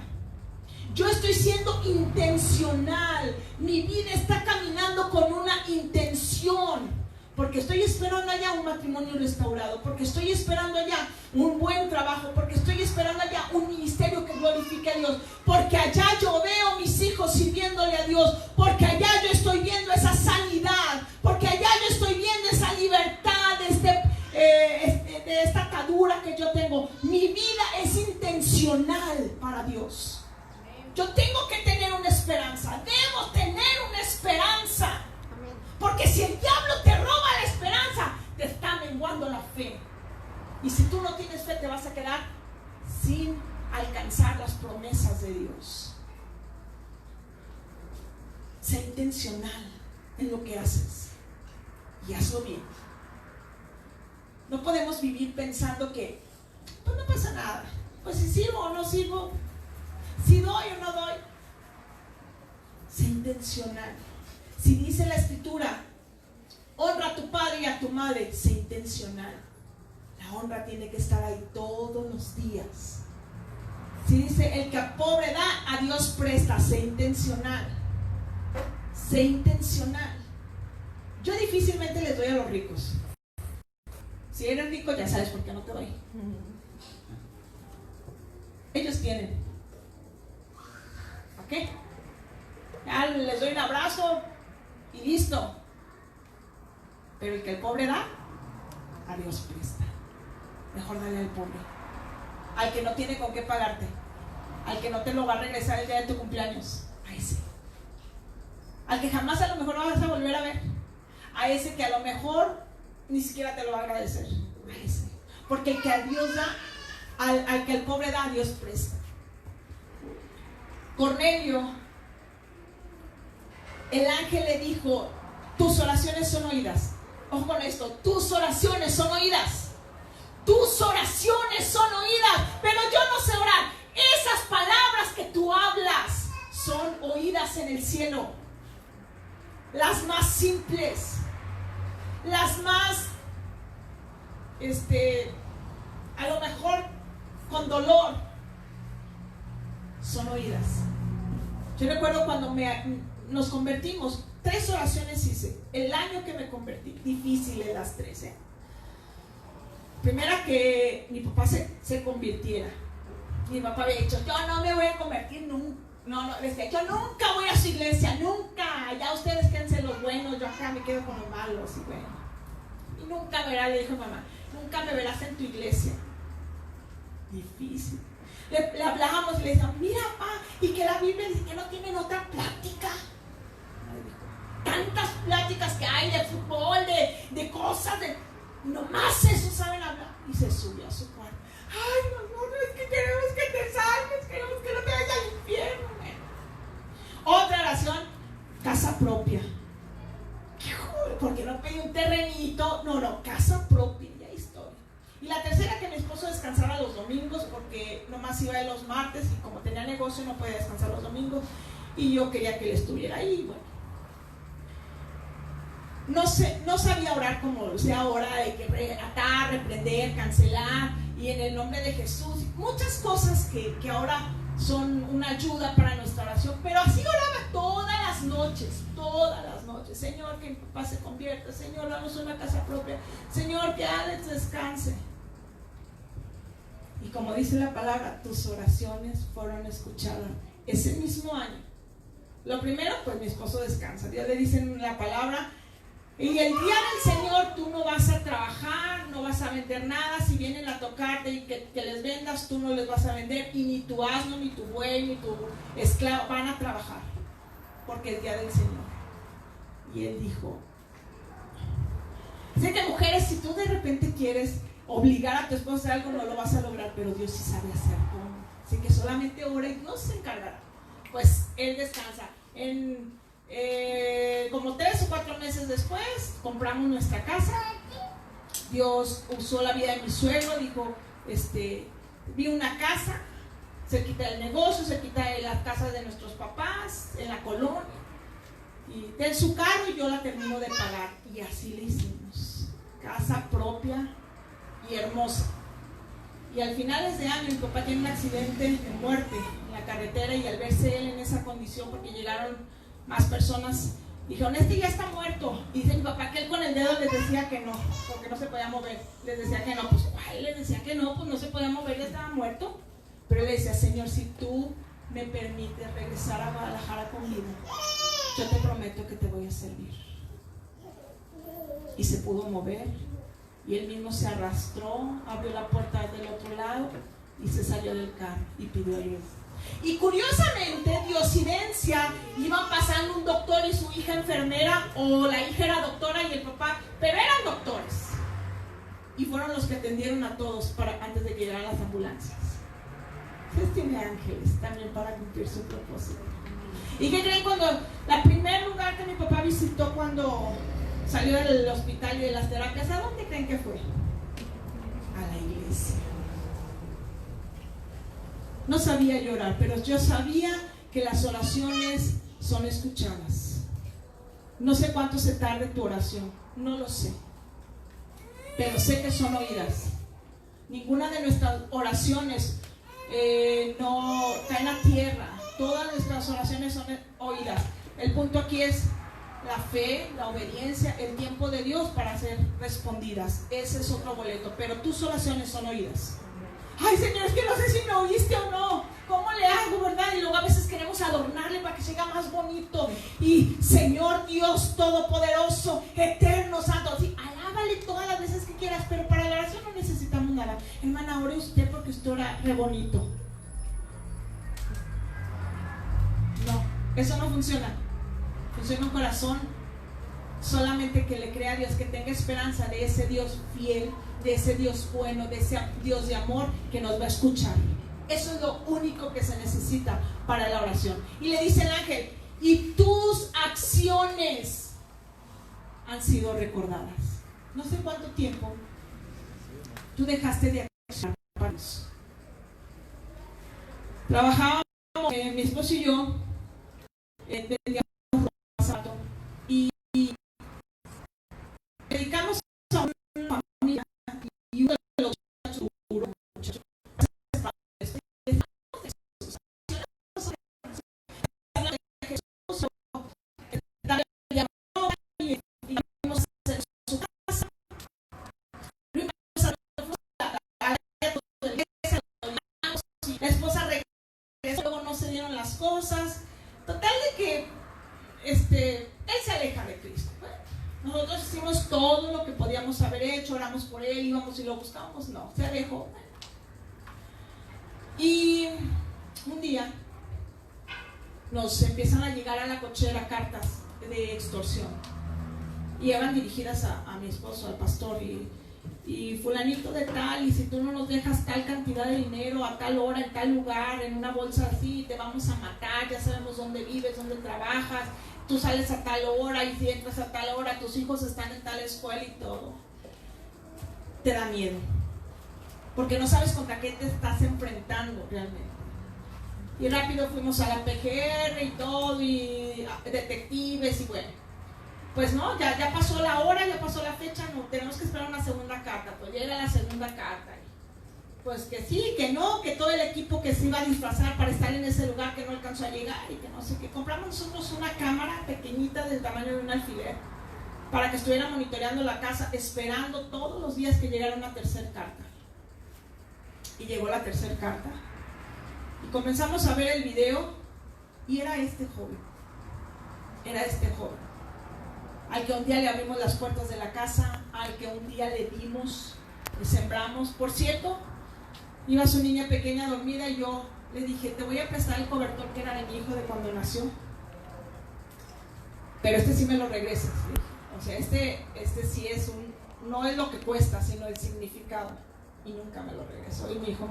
Yo estoy siendo intencional. Mi vida está caminando con una intención. Porque estoy esperando allá un matrimonio restaurado. Porque estoy esperando allá un buen trabajo. Porque estoy esperando allá un ministerio que glorifique a Dios. Porque allá yo veo a mis hijos sirviéndole a Dios. Porque allá yo estoy viendo esa sanidad. Porque allá yo estoy viendo esa libertad de esta atadura que yo tengo. Mi vida es intencional para Dios. Yo tengo que tener una esperanza. Debo tener una esperanza. Porque si el diablo te roba la esperanza, te está menguando la fe. Y si tú no tienes fe, te vas a quedar sin alcanzar las promesas de Dios. Sé intencional en lo que haces y hazlo bien. No podemos vivir pensando que pues no pasa nada. Pues si sirvo o no sirvo, si doy o no doy. Sé intencional. Si dice la escritura, honra a tu padre y a tu madre, sé intencional. La honra tiene que estar ahí todos los días. Si dice, el que a pobre da, a Dios presta, sé intencional. Sé intencional. Yo difícilmente les doy a los ricos. Si eres rico, ya sabes por qué no te doy. Ellos tienen. ¿Ok? Ya les doy un abrazo y listo. Pero el que el pobre da, a Dios presta. Mejor dale al pobre, al que no tiene con qué pagarte, al que no te lo va a regresar el día de tu cumpleaños, a ese, al que jamás a lo mejor no vas a volver a ver, a ese que a lo mejor ni siquiera te lo va a agradecer, a ese. Porque el que a Dios da, al que el pobre da, a Dios presta. Cornelio, el ángel le dijo, tus oraciones son oídas. Ojo con esto, tus oraciones son oídas. Tus oraciones son oídas, pero yo no sé orar. Esa esas palabras que tú hablas son oídas en el cielo. Las más simples, las más, a lo mejor con dolor, son oídas. Yo recuerdo cuando nos convertimos, 3 oraciones hice. El año que me convertí, difíciles las 3. Primera, que mi papá se convirtiera. Mi papá había dicho, yo no me voy a convertir nunca. Decía, yo nunca voy a su iglesia, nunca. Ya ustedes quédense los buenos, yo acá me quedo con los malos. Y bueno, y nunca verás, le dijo mamá, nunca me verás en tu iglesia. Difícil. Le hablábamos y le decíamos, mira papá, y que la Biblia dice que no tienen otra plática. Tantas pláticas que hay de fútbol, de cosas, nomás eso saben hablar. Y se subió a su cuarto. Ay, no, es que queremos que te salves, queremos que no te vayas al infierno. Otra oración, casa propia. ¿Por qué no pedí un terrenito? No, casa propia, ya historia. Y la tercera, que mi esposo descansara los domingos, porque nomás iba de los martes y como tenía negocio no podía descansar los domingos. Y yo quería que él estuviera ahí. Bueno, no sabía orar como sé ahora, de que atar, reprender, cancelar, y en el nombre de Jesús, muchas cosas que ahora son una ayuda para nuestra oración, pero así oraba todas las noches, Señor, que mi papá se convierta, Señor, danos una casa propia, Señor, que Alex descanse. Y como dice la palabra, tus oraciones fueron escuchadas ese mismo año. Lo primero, pues mi esposo descansa. Dios le dice en la palabra, y el día del Señor tú no vas a trabajar, no vas a vender nada. Si vienen a tocarte y que les vendas, tú no les vas a vender. Y ni tu asno, ni tu buey, ni tu esclavo van a trabajar, porque es día del Señor. Y él dijo, sé que mujeres, si tú de repente quieres obligar a tu esposo a hacer algo, no lo vas a lograr, pero Dios sí sabe hacer cómo. Así que solamente ora y Dios se encargará. Pues él descansa. Como 3 o 4 meses después compramos nuestra casa. Dios usó la vida de mi suegro. Dijo, vi una casa cerquita del negocio, cerquita de las casas de nuestros papás, en la colonia, y ten su carro y yo la termino de pagar. Y así le hicimos, casa propia y hermosa. Y al finales de año mi papá tiene un accidente de muerte en la carretera, y al verse él en esa condición, porque llegaron más personas, dijeron, ya está muerto. Y dice mi papá que él con el dedo les decía que no, porque no se podía mover. Les decía que no, pues ¿cuál? Les decía que no, pues no se podía mover, ya estaba muerto. Pero él le decía, Señor, si tú me permites regresar a Guadalajara conmigo, yo te prometo que te voy a servir. Y se pudo mover, y él mismo se arrastró, abrió la puerta del otro lado y se salió del carro y pidió ayuda. Y curiosamente, diosidencia, iban pasando un doctor y su hija enfermera, o la hija era doctora y el papá, pero eran doctores, y fueron los que atendieron a todos antes de que llegaran las ambulancias. Dios tiene ángeles también para cumplir su propósito. ¿Y qué creen? Cuando el primer lugar que mi papá visitó cuando salió del hospital y de las terapias, ¿a dónde creen que fue? A la iglesia. No sabía llorar, pero yo sabía que las oraciones son escuchadas. No sé cuánto se tarde tu oración, no lo sé, pero sé que son oídas. Ninguna de nuestras oraciones no caen a tierra. Todas nuestras oraciones son oídas. El punto aquí es la fe, la obediencia, el tiempo de Dios para ser respondidas. Ese es otro boleto, pero tus oraciones son oídas. Ay, Señor, es que no sé si me oíste o no. ¿Cómo le hago, verdad? Y luego a veces queremos adornarle para que sea más bonito. Y Señor Dios Todopoderoso, Eterno, Santo, sí, alábale todas las veces que quieras, pero para la oración no necesitamos nada. Hermana, ore usted porque usted ora re bonito. No, eso no funciona. Funciona un corazón solamente que le crea a Dios, que tenga esperanza de ese Dios fiel, de ese Dios bueno, de ese Dios de amor que nos va a escuchar. Eso es lo único que se necesita para la oración. Y le dice el ángel, y tus acciones han sido recordadas. No sé cuánto tiempo tú dejaste de accionar para Dios. Trabajábamos, mi esposo y yo, vendíamos ropa y dedicamos a una familia y uno de los muchachos la esposa regresó, luego no se dieron las cosas, total de que él se aleja de Cristo. Bueno, nosotros hicimos todo lo que podíamos haber hecho, oramos por él, íbamos y lo buscábamos, no, se alejó. Y un día nos empiezan a llegar a la cochera cartas de extorsión y iban dirigidas a mi esposo, al pastor, y fulanito de tal, y si tú no nos dejas tal cantidad de dinero a tal hora, en tal lugar, en una bolsa así, te vamos a matar, ya sabemos dónde vives, dónde trabajas, tú sales a tal hora, y si entras a tal hora, tus hijos están en tal escuela y todo. Te da miedo, porque no sabes contra qué te estás enfrentando realmente. Y rápido fuimos a la PGR y todo, y detectives, y bueno, pues no, ya pasó la hora, ya pasó la fecha, no, tenemos que esperar una segunda carta. Pues ya era la segunda carta, pues que sí, que no, que todo el equipo que se iba a disfrazar para estar en ese lugar que no alcanzó a llegar, y que no sé qué. Compramos nosotros una cámara pequeñita del tamaño de un alfiler para que estuviera monitoreando la casa, esperando todos los días que llegara una tercera carta. Y llegó la tercera carta y comenzamos a ver el video, y era este joven al que un día le abrimos las puertas de la casa, al que un día le dimos, le sembramos. Por cierto, iba su niña pequeña dormida y yo le dije, te voy a prestar el cobertor que era de mi hijo de cuando nació, pero sí me lo regresas, ¿sí? O sea, este sí es no es lo que cuesta, sino el significado, y nunca me lo regresó. Y mi hijo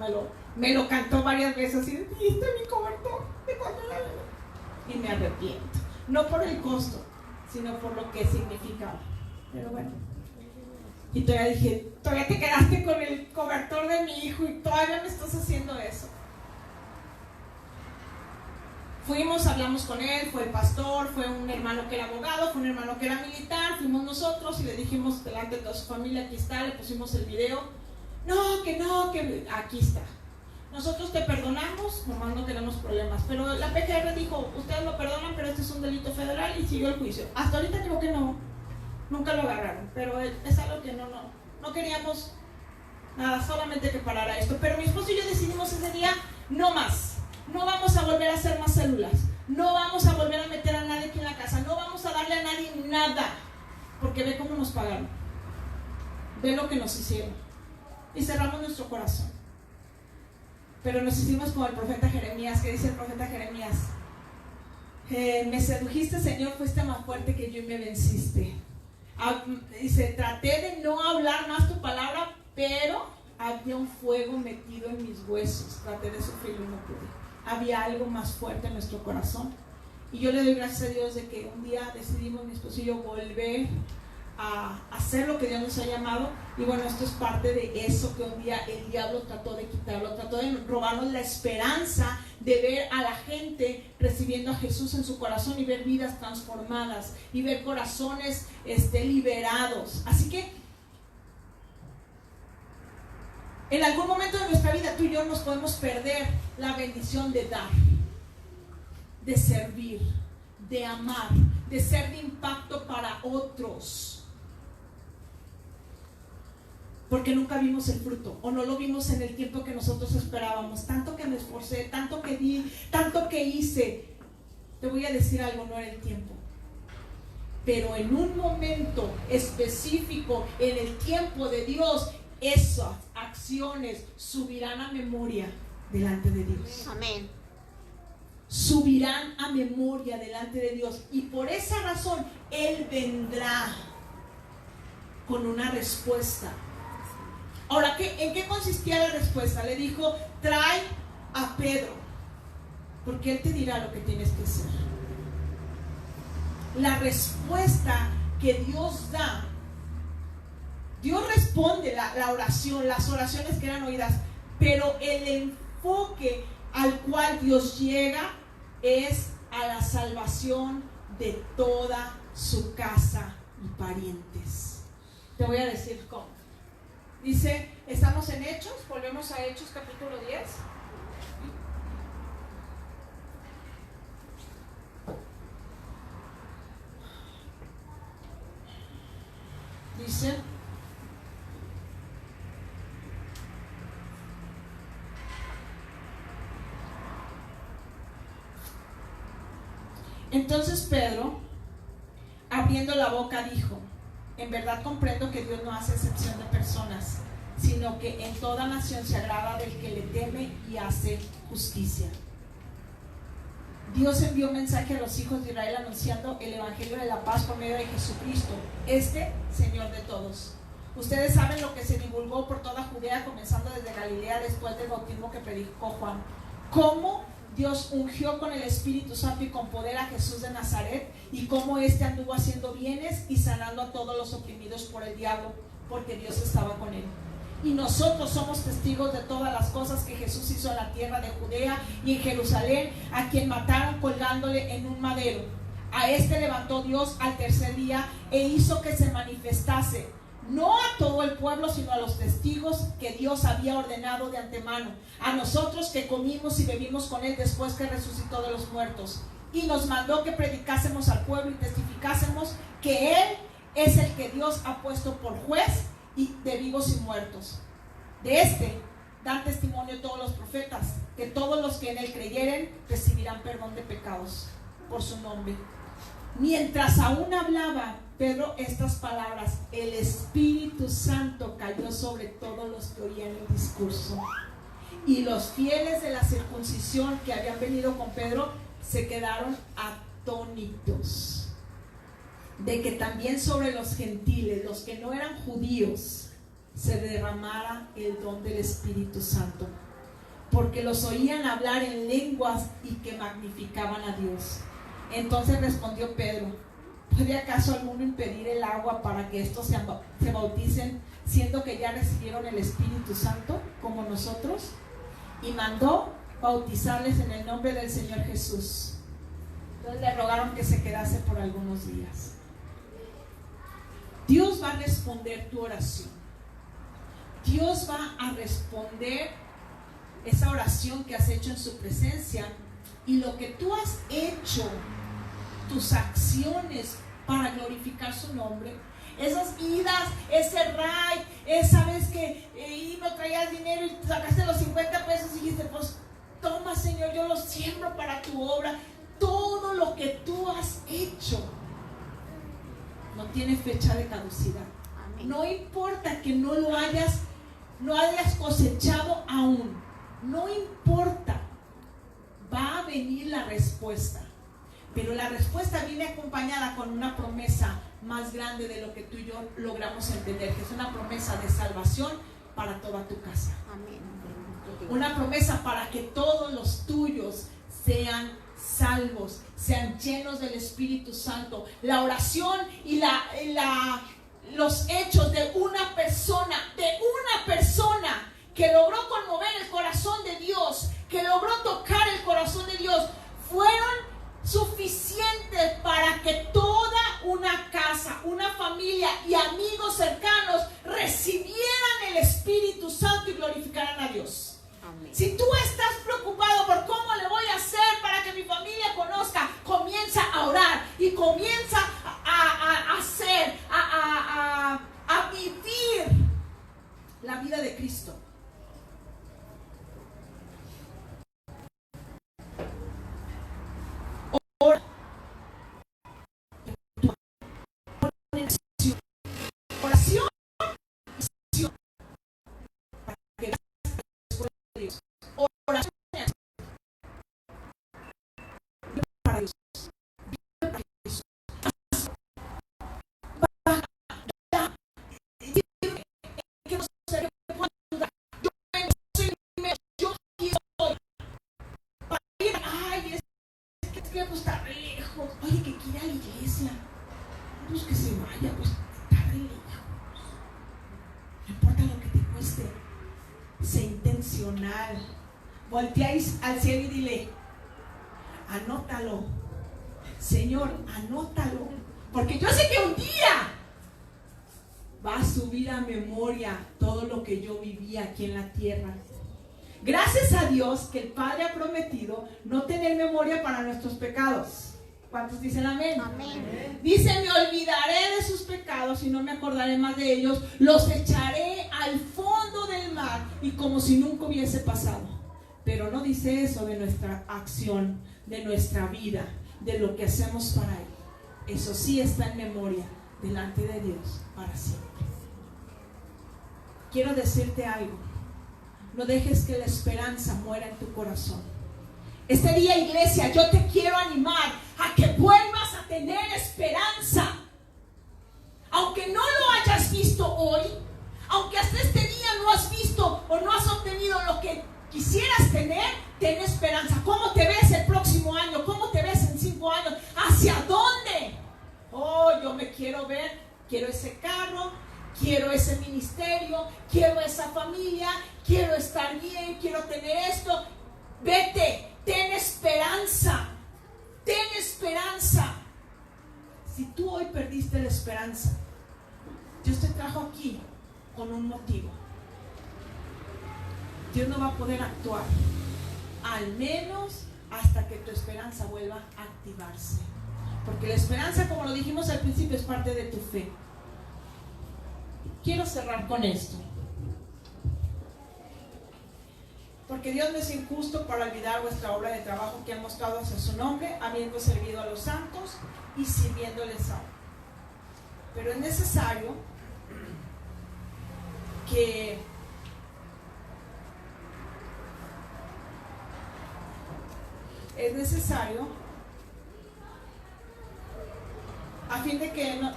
me lo cantó varias veces, y este es mi cobertor de cuando era bebé. Y me arrepiento, no por el costo, sino por lo que significaba. Pero bueno, y todavía dije, todavía te quedaste con el cobertor de mi hijo y todavía me estás haciendo eso. Fuimos, hablamos con él, fue el pastor, fue un hermano que era abogado, fue un hermano que era militar, fuimos nosotros y le dijimos delante de toda su familia, aquí está, le pusimos el video. No, que aquí está. Nosotros te perdonamos, nomás no tenemos problemas. Pero la PGR dijo, ustedes lo perdonan, pero este es un delito federal, y siguió el juicio. Hasta ahorita creo que no, nunca lo agarraron, pero es algo que no queríamos nada, solamente que parara esto. Pero mi esposo y yo decidimos ese día, no más, no vamos a volver a hacer más células, no vamos a volver a meter a nadie aquí en la casa, no vamos a darle a nadie nada, porque ve cómo nos pagaron, ve lo que nos hicieron, y cerramos nuestro corazón. Pero nos hicimos como el profeta Jeremías, que dice el profeta Jeremías, me sedujiste, Señor, fuiste más fuerte que yo y me venciste. Dice, traté de no hablar más tu palabra, pero había un fuego metido en mis huesos, traté de sufrirlo y no pude. Había algo más fuerte en nuestro corazón, y yo le doy gracias a Dios de que un día decidimos, mi esposo y yo, volver a hacer lo que Dios nos ha llamado. Y bueno, esto es parte de eso que un día el diablo trató de quitarlo, trató de robarnos la esperanza de ver a la gente recibiendo a Jesús en su corazón y ver vidas transformadas y ver corazones liberados. Así que en algún momento de nuestra vida tú y yo nos podemos perder la bendición de dar, de servir, de amar, de ser de impacto para otros, porque nunca vimos el fruto, o no lo vimos en el tiempo que nosotros esperábamos. Tanto que me esforcé, tanto que di, tanto que hice. Te voy a decir algo, no era el tiempo, pero en un momento específico, en el tiempo de Dios, esas acciones subirán a memoria delante de Dios. Amén. Subirán a memoria delante de Dios, y por esa razón Él vendrá con una respuesta. Ahora, ¿en qué consistía la respuesta? Le dijo, trae a Pedro, porque él te dirá lo que tienes que hacer. La respuesta que Dios da, Dios responde la oración, las oraciones que eran oídas, pero el enfoque al cual Dios llega es a la salvación de toda su casa y parientes. Te voy a decir cómo. Dice, estamos en Hechos, volvemos a Hechos capítulo 10. Dice, entonces Pedro, abriendo la boca, dijo: en verdad comprendo que Dios no hace excepción de personas, sino que en toda nación se agrada del que le teme y hace justicia. Dios envió un mensaje a los hijos de Israel anunciando el evangelio de la paz por medio de Jesucristo, Señor de todos. Ustedes saben lo que se divulgó por toda Judea, comenzando desde Galilea después del bautismo que predicó Juan. Cómo Dios ungió con el Espíritu Santo y con poder a Jesús de Nazaret, y cómo éste anduvo haciendo bienes y sanando a todos los oprimidos por el diablo, porque Dios estaba con él. Y nosotros somos testigos de todas las cosas que Jesús hizo en la tierra de Judea y en Jerusalén, a quien mataron colgándole en un madero. A este levantó Dios al tercer día e hizo que se manifestase, no a todo el pueblo, sino a los testigos que Dios había ordenado de antemano, a nosotros que comimos y bebimos con él después que resucitó de los muertos. Y nos mandó que predicásemos al pueblo y testificásemos que él es el que Dios ha puesto por juez y de vivos y muertos. De este dan testimonio todos los profetas, que todos los que en él creyeren recibirán perdón de pecados por su nombre. Mientras aún hablaba Pedro estas palabras, el Espíritu Santo cayó sobre todos los que oían el discurso. Y los fieles de la circuncisión que habían venido con Pedro se quedaron atónitos de que también sobre los gentiles, los que no eran judíos, se derramara el don del Espíritu Santo, porque los oían hablar en lenguas y que magnificaban a Dios. Entonces respondió Pedro: ¿puede acaso alguno impedir el agua para que estos se bauticen, siendo que ya recibieron el Espíritu Santo como nosotros? Y mandó bautizarles en el nombre del Señor Jesús. Entonces le rogaron que se quedase por algunos días. Dios va a responder tu oración. Dios va a responder esa oración que has hecho en su presencia, y lo que tú has hecho, tus acciones para glorificar su nombre, esas idas, ese ride, esa vez que no traías dinero y sacaste los 50 pesos y dijiste: pues toma, Señor, yo los siembro para tu obra. Todo lo que tú has hecho no tiene fecha de caducidad. Amén. No importa que no hayas cosechado aún, no importa, va a venir la respuesta, pero la respuesta viene acompañada con una promesa más grande de lo que tú y yo logramos entender, que es una promesa de salvación para toda tu casa. Amén. Una promesa para que todos los tuyos sean salvos, sean llenos del Espíritu Santo. La oración y los hechos de una persona que logró conmover el corazón de Dios, que logró tocar el corazón de Dios, fueron suficientes para que toda una casa, una familia y amigos cercanos recibieran el Espíritu Santo y glorificaran a Dios. Amén. Si tú estás preocupado por cómo le voy a hacer para que mi familia conozca, comienza a orar y comienza a hacer, a vivir la vida de Cristo. Ora. Oración. Oración para Dios. Está re lejos. Oye, que quiera a la iglesia. Pues que se vaya, pues está re lejos. No importa lo que te cueste. Sé intencional. volteáis al cielo y dile: anótalo, Señor, anótalo, porque yo sé que un día va a subir a memoria todo lo que yo vivía aquí en la tierra. Gracias a Dios que el Padre ha prometido no tener memoria para nuestros pecados. ¿Cuántos dicen amén? Amén. Dice: me olvidaré de sus pecados y no me acordaré más de ellos. Los echaré al fondo del mar y como si nunca hubiese pasado. Pero no dice eso de nuestra acción, de nuestra vida, de lo que hacemos para Él. Eso sí está en memoria delante de Dios para siempre. Quiero decirte algo: no dejes que la esperanza muera en tu corazón. Este día, iglesia, yo te quiero animar a que vuelvas a tener esperanza. Aunque no lo hayas visto hoy, aunque hasta este día no has visto o no has obtenido lo que quisieras tener, ten esperanza. ¿Cómo te ves el próximo año? ¿Cómo te ves en 5 años? ¿Hacia dónde? Oh, yo me quiero ver, quiero ese carro, quiero ese ministerio, quiero esa familia, quiero estar bien, quiero tener esto. Vete, ten esperanza, ten esperanza. Si tú hoy perdiste la esperanza, Dios te trajo aquí con un motivo. Dios no va a poder actuar, al menos hasta que tu esperanza vuelva a activarse. Porque la esperanza, como lo dijimos al principio, es parte de tu fe. Quiero cerrar con esto. Porque Dios no es injusto para olvidar vuestra obra de trabajo que han mostrado hacia su nombre, habiendo servido a los santos y sirviéndoles aún. Pero es necesario que a fin de que no,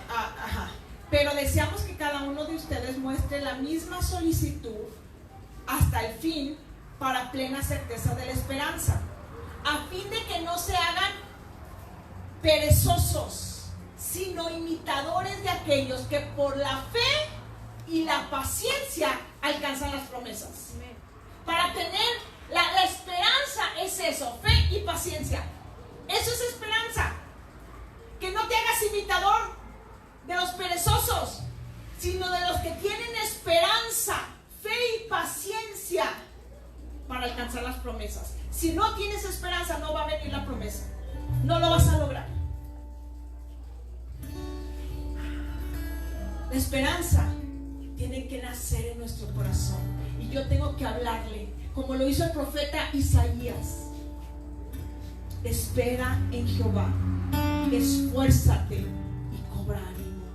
pero deseamos que cada uno de ustedes muestre la misma solicitud hasta el fin, para plena certeza de la esperanza, a fin de que no se hagan perezosos, sino imitadores de aquellos que por la fe y la paciencia alcanzan las promesas. Para tener la esperanza es eso, fe y paciencia. Eso es esperanza. Que no te hagas imitador de los perezosos, sino de los que tienen esperanza, fe y paciencia para alcanzar las promesas. Si no tienes esperanza, no va a venir la promesa, no lo vas a lograr. La esperanza tiene que nacer en nuestro corazón, y yo tengo que hablarle como lo hizo el profeta Isaías: espera en Jehová, esfuérzate y cobra ánimo.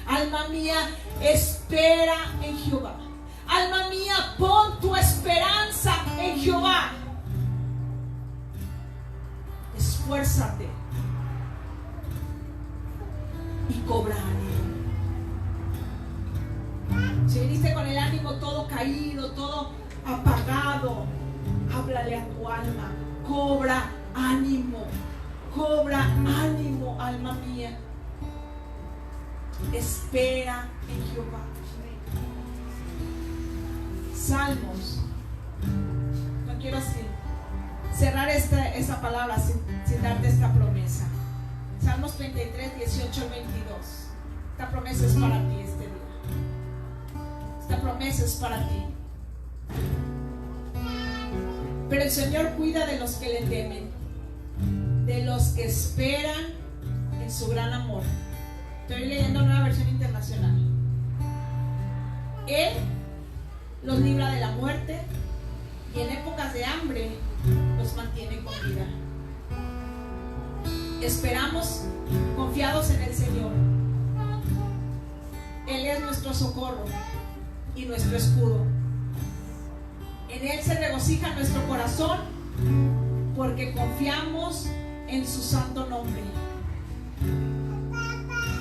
Alma mía, espera en Jehová. Alma mía, pon tu esperanza en Jehová. Esfuérzate y cobra ánimo. Si viniste con el ánimo todo caído, todo apagado, háblale a tu alma: cobra ánimo, alma mía. Espera en Jehová. Salmos, no quiero cerrar esa palabra sin darte esta promesa. Salmos 33, 18 al 22. Esta promesa es para ti este día. Esta promesa es para ti. Pero el Señor cuida de los que le temen, de los que esperan en su gran amor. Estoy leyendo Nueva Versión Internacional. Él los libra de la muerte y en épocas de hambre los mantiene con vida. Esperamos confiados en el Señor. Él es nuestro socorro y nuestro escudo. En Él se regocija nuestro corazón, porque confiamos en su santo nombre.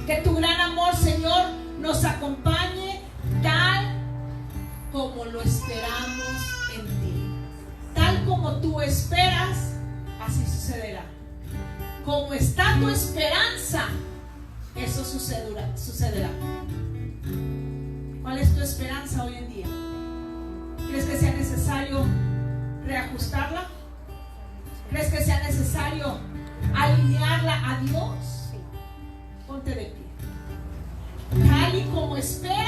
Que tu gran amor, Señor, nos acompañe tal como lo esperamos en ti. Tal como tú esperas, así sucederá. Como está tu esperanza, eso sucederá. ¿Cuál es tu esperanza hoy en día? ¿Crees que sea necesario reajustarla? ¿Crees que sea necesario alinearla a Dios? Ponte de pie. Tal y como espero